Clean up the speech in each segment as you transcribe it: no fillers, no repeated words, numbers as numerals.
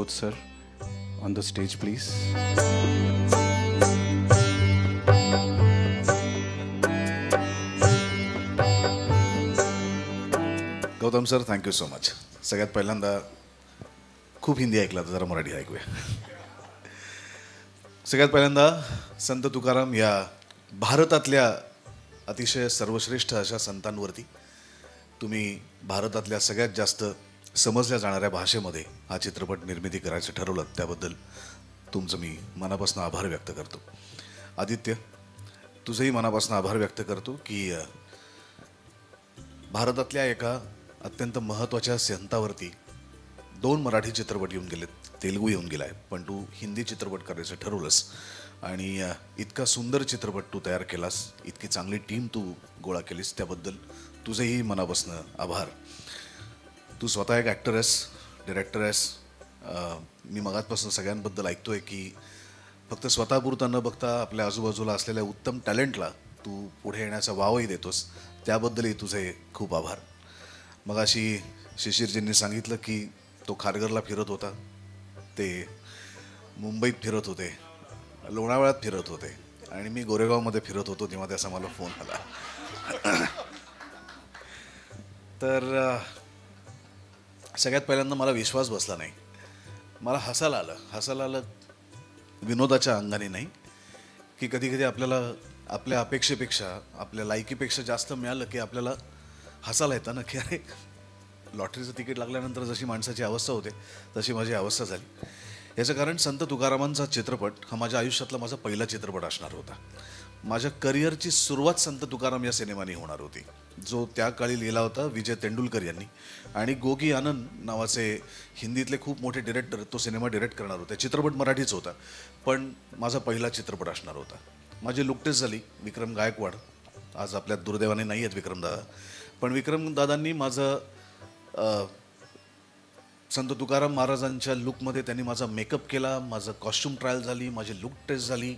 both, sir, on the stage, please. Gautam sir, thank you so much. सगळ्यात पहिल्यांदा खूप हिंदी ऐकला तर जरा मराठी ऐकूया. सगळ्यात पहिल्यांदा संत तुकाराम या भारतातल्या अतिशय सर्वश्रेष्ठ अशा संतांवरती तुम्ही भारतातल्या सगळ्यात जास्त समजल्या जाणाऱ्या भाषेमध्ये हा चित्रपट निर्मिती करायचं ठरवलं, त्याबद्दल तुमचं मी मनापासून आभार व्यक्त करतो. आदित्य, तुझंही मनापासून आभार व्यक्त करतो की भारतातल्या एका अत्यंत महत्त्वाच्या संतावरती 2 मराठी चित्रपट येऊन गेलेत, तेलुगू येऊन गेला आहे, पण तू हिंदी चित्रपट करायचं ठरवलंस आणि इतका सुंदर चित्रपट तू तयार केलास, इतकी चांगली टीम तू गोळा केलीस, त्याबद्दल तुझंही मनापासून आभार. तू स्वतः एक ॲक्टर आहेस, डिरेक्टर आहेस. मी मगाचपासून सगळ्यांबद्दल ऐकतोय की फक्त स्वतःपुरतं न बघता आपल्या आजूबाजूला असलेल्या उत्तम टॅलेंटला तू पुढे येण्याचा वावही देतोस, त्याबद्दलही तुझे खूप आभार. मग अशी शिशिरजींनी सांगितलं की तो खारघरला फिरत होता, ते मुंबईत फिरत होते, लोणावळ्यात फिरत होते आणि मी गोरेगावमध्ये फिरत होतो तेव्हा त्याचा मला फोन आला. तर सगळ्यात पहिल्यांदा मला विश्वास बसला नाही, मला हसायला आलं विनोदाच्या अंगाने नाही, की कधी कधी आपल्याला आपल्या अपेक्षेपेक्षा आपल्या लायकीपेक्षा जास्त मिळालं की आपल्याला हसायला येतं ना, की अरे लॉटरीचं तिकीट लागल्यानंतर जशी माणसाची अवस्था होते तशी माझी अवस्था झाली. याचं कारण संत तुकारामांचा चित्रपट हा माझ्या आयुष्यातला माझा पहिला चित्रपट असणार होता. माझ्या करिअरची सुरुवात संत तुकाराम या सिनेमाने होणार होती, जो त्या काळी लिहिला होता विजय तेंडुलकर यांनी, आणि गोगी आनंद नावाचे हिंदीतले खूप मोठे डिरेक्टर तो सिनेमा डिरेक्ट करणार होते. चित्रपट मराठीच होता, पण माझा पहिला चित्रपट असणार होता. माझी लुकटेच झाली. विक्रम गायकवाड आज आपल्या दुर्दैवाने नाही आहेत विक्रमदादा, पण विक्रमदादांनी माझं संत तुकाराम महाराजांच्या लुकमध्ये त्यांनी माझा मेकअप केला, माझं कॉस्ट्यूम ट्रायल झाली, माझी लुक टेस्ट झाली,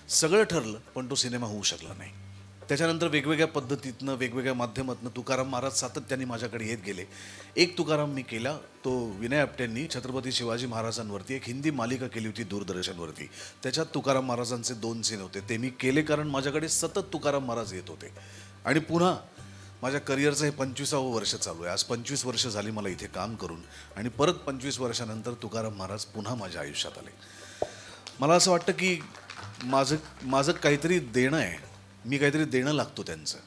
सगळं ठरलं, पण तो सिनेमा होऊ शकला नाही. त्याच्यानंतर वेगवेगळ्या पद्धतीतनं वेगवेगळ्या माध्यमातून तुकाराम महाराज सातत्याने माझ्याकडे येत गेले. एक तुकाराम मी केला, तो विनय आपटेंनी छत्रपती शिवाजी महाराजांवरती एक हिंदी मालिका केली होती दूरदर्शनवरती. त्याच्यात तुकाराम महाराजांचे 2 सीन होते, ते मी केले कारण माझ्याकडे सतत तुकाराम महाराज येत होते. आणि पुन्हा माझ्या करिअरचं हे 25वं वर्ष चालू आहे. आज 25 वर्ष झाली मला इथे काम करून, आणि परत 25 वर्षानंतर तुकाराम महाराज पुन्हा माझ्या आयुष्यात आले. मला असं वाटतं की माझं काहीतरी देणं आहे, मी काहीतरी देणं लागतो त्यांचं.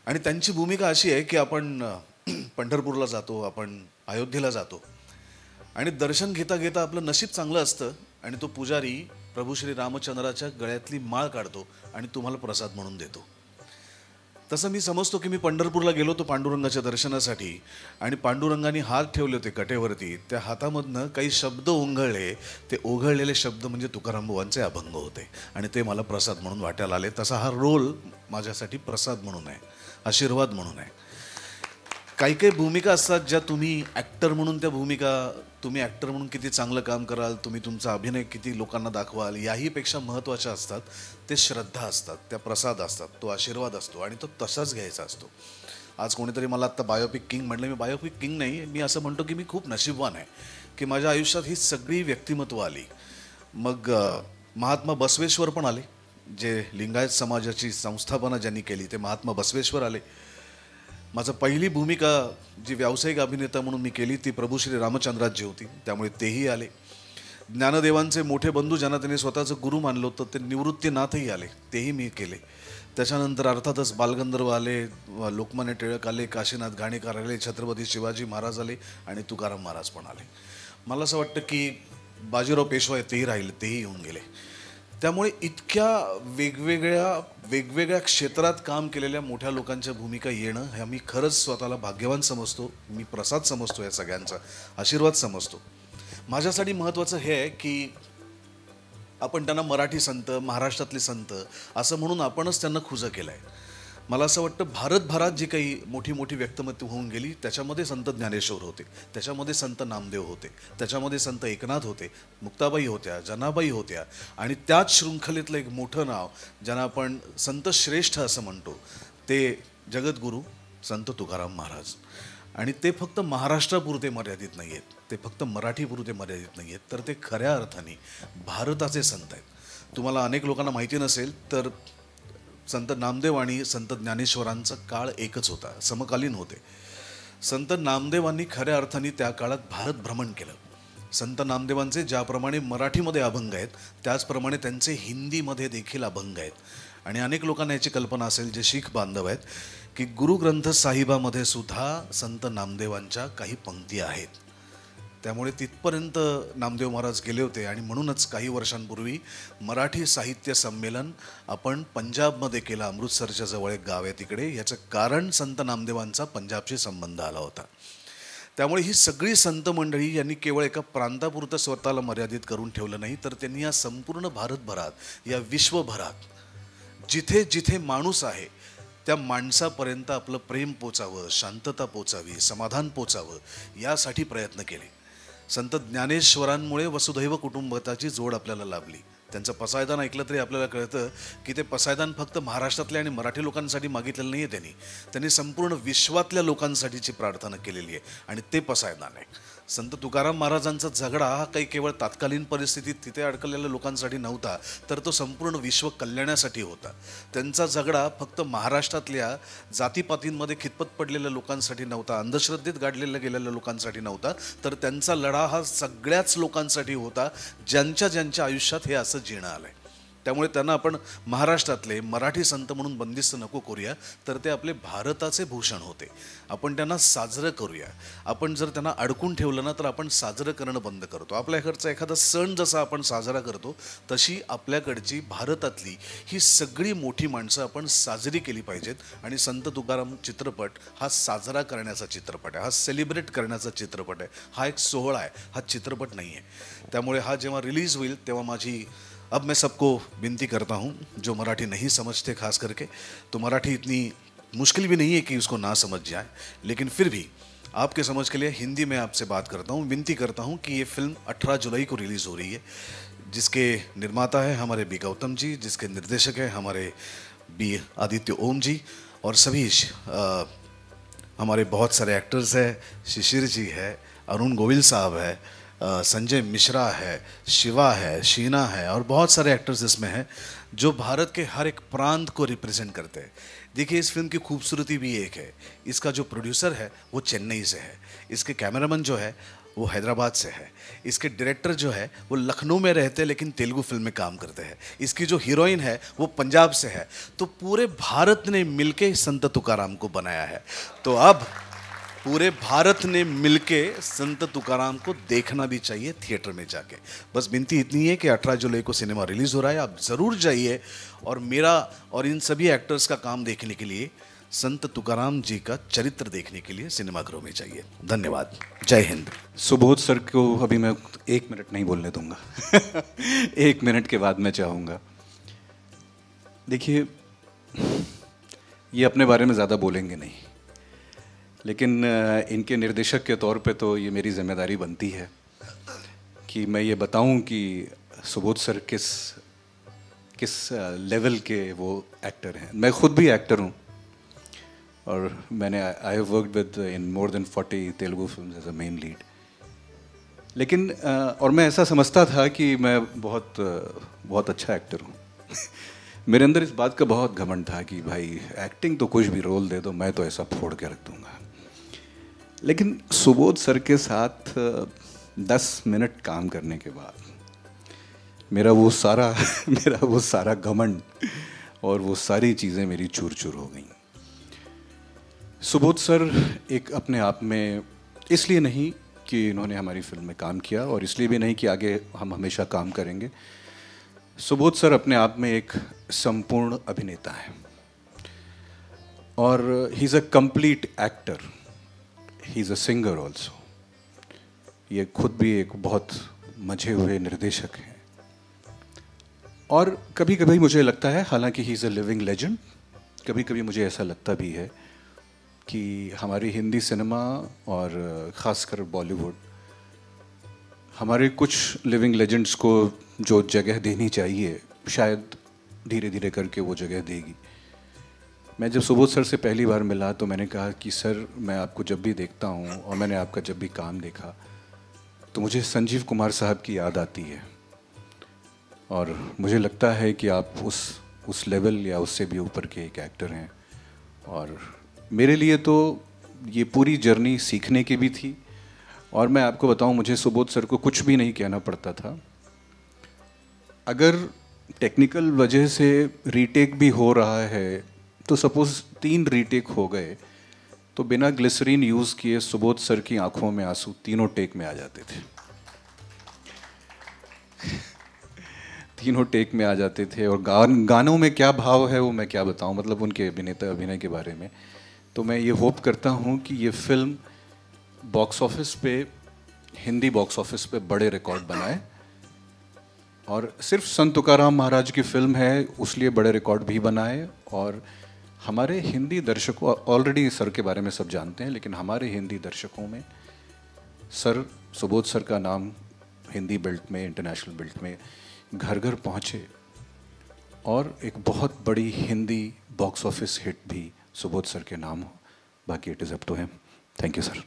आणि त्यांची भूमिका अशी आहे की आपण पंढरपूरला जातो, आपण अयोध्येला जातो, आणि दर्शन घेता घेता आपलं नशीब चांगलं असतं आणि तो पुजारी प्रभू श्री रामचंद्राच्या गळ्यातली माळ काढतो आणि तुम्हाला प्रसाद म्हणून देतो. तसं मी समजतो की मी पंढरपूरला गेलो होतो पांडुरंगाच्या दर्शनासाठी, आणि पांडुरंगाने हात ठेवले होते कटेवरती, त्या हातामधनं काही शब्द ओघळले, ते ओघळलेले शब्द म्हणजे तुकाराम बुवांचे अभंग होते, आणि ते मला प्रसाद म्हणून वाट्याला आले. तसा हा रोल माझ्यासाठी प्रसाद म्हणून आहे, आशीर्वाद म्हणून आहे. काही काही भूमिका असतात ज्या तुम्ही ॲक्टर म्हणून त्या भूमिका तुम्ही ॲक्टर म्हणून किती चांगलं काम कराल, तुम्ही तुमचा अभिनय किती लोकांना दाखवाल, याहीपेक्षा महत्त्वाच्या असतात ते श्रद्धा असतात, त्या प्रसाद असतात, तो आशीर्वाद असतो, आणि तो तसाच घ्यायचा असतो. आज कोणीतरी मला आत्ता बायोपिक किंग म्हटलं, मी बायोपिक किंग नाही, मी असं म्हणतो की मी खूप नशीबवान आहे की माझ्या आयुष्यात ही सगळी व्यक्तिमत्व आली. मग महात्मा बसवेश्वर पण आले, जे लिंगायत समाजाची संस्थापना ज्यांनी केली ते महात्मा बसवेश्वर आले. माझं पहिली भूमिका जी व्यावसायिक अभिनेता म्हणून मी केली ती प्रभू श्री रामचंद्राजी होती, त्यामुळे तेही आले. ज्ञानदेवांचे मोठे बंधू ज्यांना त्यांनी स्वतःचं गुरु मानलं होतं ते निवृत्तीनाथही आले, तेही मी केले. त्याच्यानंतर अर्थातच बालगंधर्व आले, लोकमान्य टिळक आले, काशीनाथ घाणेकर आले, छत्रपती शिवाजी महाराज आले, आणि तुकाराम महाराज पण आले. मला असं वाटतं की बाजीराव पेशवा तेही राहिले, तेही येऊन गेले. त्यामुळे इतक्या वेगवेगळ्या क्षेत्रात काम केलेल्या मोठ्या लोकांच्या भूमिका येणं हे मी खरंच स्वतःला भाग्यवान समजतो, मी प्रसाद समजतो, या सगळ्यांचा आशीर्वाद समजतो. माझ्यासाठी महत्त्वाचं हे आहे की आपण त्यांना मराठी संत, महाराष्ट्रातले संत असं म्हणून आपणच त्यांना खुजा केलं आहे. मला असं वाटतं भारतभरात जी काही मोठी मोठी व्यक्तिमत्व होऊन गेली त्याच्यामध्ये संत ज्ञानेश्वर होते, त्याच्यामध्ये संत नामदेव होते, त्याच्यामध्ये संत एकनाथ होते, मुक्ताबाई होत्या, जनाबाई होत्या, आणि त्याच शृंखलेतलं एक मोठं नाव ज्यांना आपण संत श्रेष्ठ असं म्हणतो ते जगद्गुरू संत तुकाराम महाराज. आणि ते फक्त महाराष्ट्रापुरते मर्यादित नाही आहेत, ते फक्त मराठीपुरते मर्यादित नाही आहेत, तर ते खऱ्या अर्थाने भारताचे संत आहेत. तुम्हाला अनेक लोकांना माहिती नसेल तर संत नामदेव आणि संत ज्ञानेश्वरांचा काळ एकच होता, समकालीन होते. संत नामदेवांनी खऱ्या अर्थाने त्या काळात भारत भ्रमण केलं. संत नामदेवांचे ज्याप्रमाणे मराठीमध्ये अभंग आहेत त्याचप्रमाणे त्यांचे हिंदीमध्ये देखील अभंग आहेत. आणि अनेक लोकांना याची कल्पना असेल जे शीख बांधव आहेत की गुरु ग्रंथ साहिबामध्ये सुद्धा संत नामदेवांच्या काही पंक्ती आहेत. त्यामुळे तिथपर्यंत नामदेव महाराज गेले होते आणि म्हणूनच काही वर्षांपूर्वी मराठी साहित्य संमेलन आपण पंजाबमध्ये केलं. अमृतसरच्या जवळ एक गाव आहे तिकडे. याचं कारण संत नामदेवांचा पंजाबशी संबंध आला होता. त्यामुळे ही सगळी संत मंडळी यांनी केवळ एका प्रांतापुरतं स्वतःला मर्यादित करून ठेवलं नाही, तर त्यांनी या संपूर्ण भारतभरात, या विश्वभरात जिथे जिथे माणूस आहे त्या माणसापर्यंत आपलं प्रेम पोचावं, शांतता पोचावी, समाधान पोचावं यासाठी प्रयत्न केले. संत ज्ञानेश्वरांमुळे वसुधैव कुटुंबकाची जोड आपल्याला लाभली. त्यांचं पसायदान ऐकलं तरी आपल्याला कळतं की ते पसायदान फक्त महाराष्ट्रातल्या आणि मराठी लोकांसाठी मागितलेलं नाही आहे. त्यांनी संपूर्ण विश्वातल्या लोकांसाठीची प्रार्थना केलेली आहे आणि ते पसायदान आहे. संत तुकाराम महाराजांचा झगडा हा काही केवळ तात्कालीन परिस्थितीत तिथे अडकलेल्या लोकांसाठी नव्हता, तर तो संपूर्ण विश्व कल्याणासाठी होता. त्यांचा झगडा फक्त महाराष्ट्रातल्या जातीपातींमध्ये खितपत पडलेल्या लोकांसाठी नव्हता, अंधश्रद्धेत गाडलेल्या गेलेल्या लोकांसाठी नव्हता, तर त्यांचा लढा हा सगळ्याच लोकांसाठी होता ज्यांच्या ज्यांच्या आयुष्यात हे असं जीणं आलं आहे. त्यामुळे त्यांना आपण महाराष्ट्रातले मराठी संत म्हणून बंदिस्त नको करूया, तर ते आपले भारताचे भूषण होते. आपण त्यांना साजरं करूया. आपण जर त्यांना अडकून ठेवलं ना तर आपण साजरं करणं बंद करतो. आपल्याकडचा एखादा सण जसा आपण साजरा करतो तशी आपल्याकडची भारतातली ही सगळी मोठी माणसं आपण साजरी केली पाहिजेत. आणि संत तुकाराम चित्रपट हा साजरा करण्याचा चित्रपट आहे, हा सेलिब्रेट करण्याचा चित्रपट आहे, हा एक सोहळा आहे, हा चित्रपट नाही आहे. त्यामुळे हा जेव्हा रिलीज होईल तेव्हा माझी अब मैं सबको विनती करता हूँ जो मराठी नहीं समझते, खास करके तो मराठी इतनी मुश्किल भी नहीं है कि उसको ना समझ जाए, लेकिन फिर भी आपके समझ के लिए हिंदी में आपसे बात करता हूँ. विनती करता हूँ कि ये फिल्म 18 जुलाई को रिलीज़ हो रही है, जिसके निर्माता है हमारे बी गौतम जी, जिसके निर्देशक है हमारे बी आदित्य ओम जी, और सभी हमारे बहुत सारे एक्टर्स हैं. शिशिर जी है, अरुण गोविल साहब है, संजय मिश्रा है, शिवा है, शीना है, और बहुत सारे एक्टर्स इसमें हैं जो भारत के हर एक प्रांत को रिप्रेजेंट करते हैं. देखिए इस फिल्म की खूबसूरती भी एक है, इसका जो प्रोड्यूसर है वो चेन्नई से है, इसके कैमरामैन जो है वो हैदराबाद से है, इसके डायरेक्टर जो है वो लखनऊ में रहते हैं लेकिन तेलुगु फिल्म में काम करते हैं, इसकी जो हीरोइन है वो पंजाब से है. तो पूरे भारत ने मिलके संत तुकाराम को बनाया है. तो अब पूरे भारत ने मिलके संत तुकाराम को देखना भी चाहिए थिएटर में जाके. बस विनती इतनी है कि 18 जुलाई को सिनेमा रिलीज़ हो रहा है, आप ज़रूर जाइए और मेरा और इन सभी एक्टर्स का काम देखने के लिए, संत तुकाराम जी का चरित्र देखने के लिए सिनेमाघरों में जाइए. धन्यवाद. जय हिंद. सुबोध सर को अभी मैं 1 मिनट नहीं बोलने दूंगा. 1 मिनट के बाद मैं चाहूँगा. देखिए ये अपने बारे में ज़्यादा बोलेंगे नहीं, लेकिन इनके निर्देशक के तौर पे तो ये मेरी जिम्मेदारी बनती है कि मैं ये बताऊं कि सुबोध सर किस लेवल के वो एक्टर हैं. मैं खुद भी एक्टर हूं और मैंने I have worked with in more than 40 Telugu films as a main lead. लेकिन और मैं ऐसा समझता था कि मैं बहुत अच्छा एक्टर हूँ. मेरे अंदर इस बात का बहुत घमंड था कि भाई एक्टिंग तो कुछ भी रोल दे दो, मैं तो ऐसा फोड़ के रख दूंगा. लेकिन सुबोध सर के साथ 10 मिनट काम करने के बाद मेरा वो सारा घमंड और वो सारी चीज़ें मेरी चूर चूर हो गई. सुबोध सर एक अपने आप में, इसलिए नहीं कि इन्होंने हमारी फिल्म में काम किया और इसलिए भी नहीं कि आगे हम हमेशा काम करेंगे. सुबोध सर अपने आप में एक संपूर्ण अभिनेता है और ही is a complete actor, he is a singer also. ये खुद भी एक बहुत मजे हुए निर्देशक हैं. और कभी कभी मुझे लगता है, हालांकि he is a living legend, कभी कभी मुझे ऐसा लगता भी है कि हमारी हिंदी सिनेमा और ख़ासकर बॉलीवुड हमारे कुछ लिविंग लेजेंड्स को जो जगह देनी चाहिए शायद धीरे धीरे करके वो जगह देगी. मैं जब सुबोध सर से पहली बार मिला तो मैंने कहा कि सर मैं आपको जब भी देखता हूँ और मैंने आपका जब भी काम देखा तो मुझे संजीव कुमार साहब की याद आती है, और मुझे लगता है कि आप उस लेवल या उससे भी ऊपर के एक एक्टर हैं। और मेरे लिए तो ये पूरी जर्नी सीखने की भी थी, और मैं आपको बताऊं मुझे सुबोध सर को कुछ भी नहीं कहना पड़ता था। अगर टेक्निकल वजह से रीटेक भी हो रहा है तो सपोज़ 3 रीटेक हो गए तो बिना ग्लिसरीन यूज़ किए सुबोध सर की आंखों में आंसू तीनों टेक में आ जाते थे। तीनों टेक में आ जाते थे। और गानों में क्या भाव है वो मैं क्या बताऊं, मतलब उनके अभिनय के बारे में। तो मैं ये होप करता हूं कि ये फिल्म बॉक्स ऑफिस पे, हिंदी बॉक्स ऑफिस पे बड़े रिकॉर्ड बनाए, और सिर्फ संत तुकाराम महाराज की फिल्म है उसलिए बड़े रिकॉर्ड भी बनाए। और हमारे हिंदी दर्शकों, ऑलरेडी सर के बारे में सब जानते हैं, लेकिन हमारे हिंदी दर्शकों में सर, सुबोध सर का नाम हिंदी बेल्ट में, इंटरनेशनल बेल्ट में घर घर पहुँचे, और एक बहुत बड़ी हिंदी बॉक्स ऑफिस हिट भी सुबोध सर के नाम हो। बाकी it is up to him. Thank you sir.